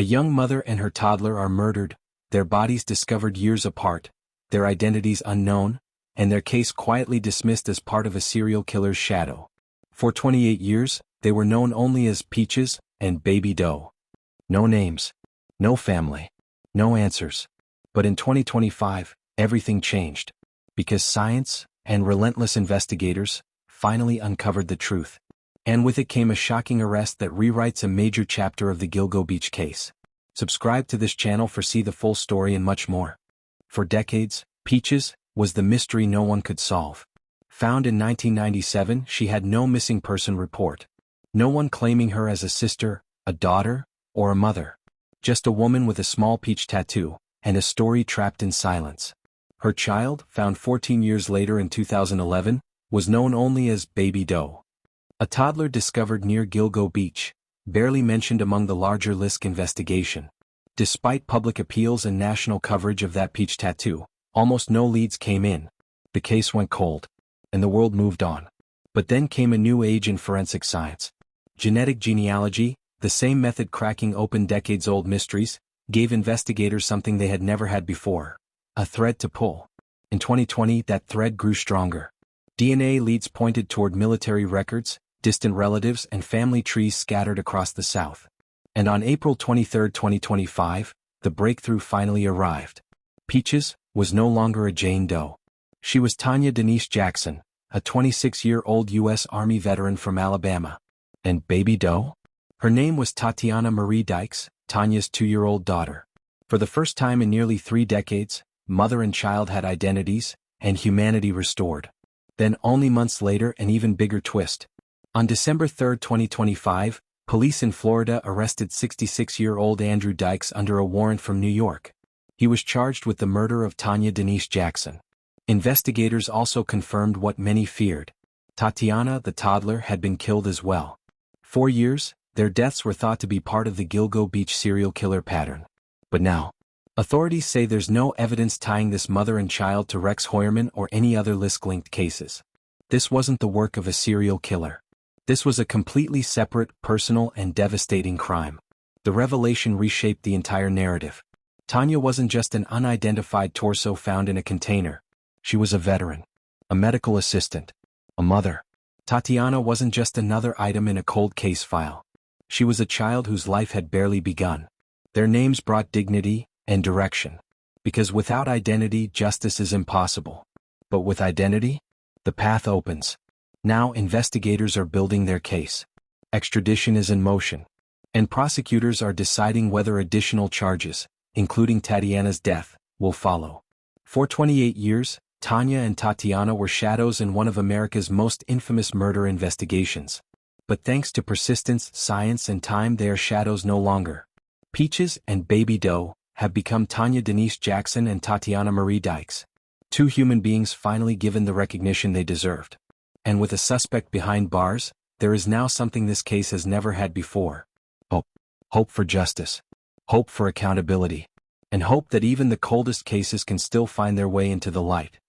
A young mother and her toddler are murdered, their bodies discovered years apart, their identities unknown, and their case quietly dismissed as part of a serial killer's shadow. For 28 years, they were known only as Peaches and Baby Doe. No names, no family, no answers. But in 2025, everything changed. Because science and relentless investigators finally uncovered the truth. And with it came a shocking arrest that rewrites a major chapter of the Gilgo Beach case. Subscribe to this channel for see the full story and much more. For decades, Peaches was the mystery no one could solve. Found in 1997, she had no missing person report. No one claiming her as a sister, a daughter, or a mother. Just a woman with a small peach tattoo, and a story trapped in silence. Her child, found 14 years later in 2011, was known only as Baby Doe. A toddler discovered near Gilgo Beach, barely mentioned among the larger LISK investigation. Despite public appeals and national coverage of that peach tattoo, almost no leads came in. The case went cold, and the world moved on. But then came a new age in forensic science. Genetic genealogy, the same method cracking open decades-old mysteries, gave investigators something they had never had before. A thread to pull. In 2020, that thread grew stronger. DNA leads pointed toward military records, distant relatives, and family trees scattered across the South. And on April 23, 2025, the breakthrough finally arrived. Peaches was no longer a Jane Doe. She was Tanya Denise Jackson, a 26-year-old U.S. Army veteran from Alabama. And Baby Doe? Her name was Tatiana Marie Dykes, Tanya's 2-year-old daughter. For the first time in nearly 3 decades, mother and child had identities, and humanity restored. Then only months later, an even bigger twist. On December 3, 2025, police in Florida arrested 66-year-old Andrew Dykes under a warrant from New York. He was charged with the murder of Tanya Denise Jackson. Investigators also confirmed what many feared. Tatiana, the toddler, had been killed as well. For years, their deaths were thought to be part of the Gilgo Beach serial killer pattern. But now, authorities say there's no evidence tying this mother and child to Rex Heuermann or any other LISK-linked cases. This wasn't the work of a serial killer. This was a completely separate, personal, and devastating crime. The revelation reshaped the entire narrative. Tanya wasn't just an unidentified torso found in a container. She was a veteran, a medical assistant, a mother. Tatiana wasn't just another item in a cold case file. She was a child whose life had barely begun. Their names brought dignity and direction. Because without identity, justice is impossible. But with identity, the path opens. Now investigators are building their case. Extradition is in motion. And prosecutors are deciding whether additional charges, including Tatiana's death, will follow. For 28 years, Tanya and Tatiana were shadows in one of America's most infamous murder investigations. But thanks to persistence, science, and time, they are shadows no longer. Peaches and Baby Doe have become Tanya Denise Jackson and Tatiana Marie Dykes. 2 human beings finally given the recognition they deserved. And with a suspect behind bars, there is now something this case has never had before. Hope. Hope for justice. Hope for accountability. And hope that even the coldest cases can still find their way into the light.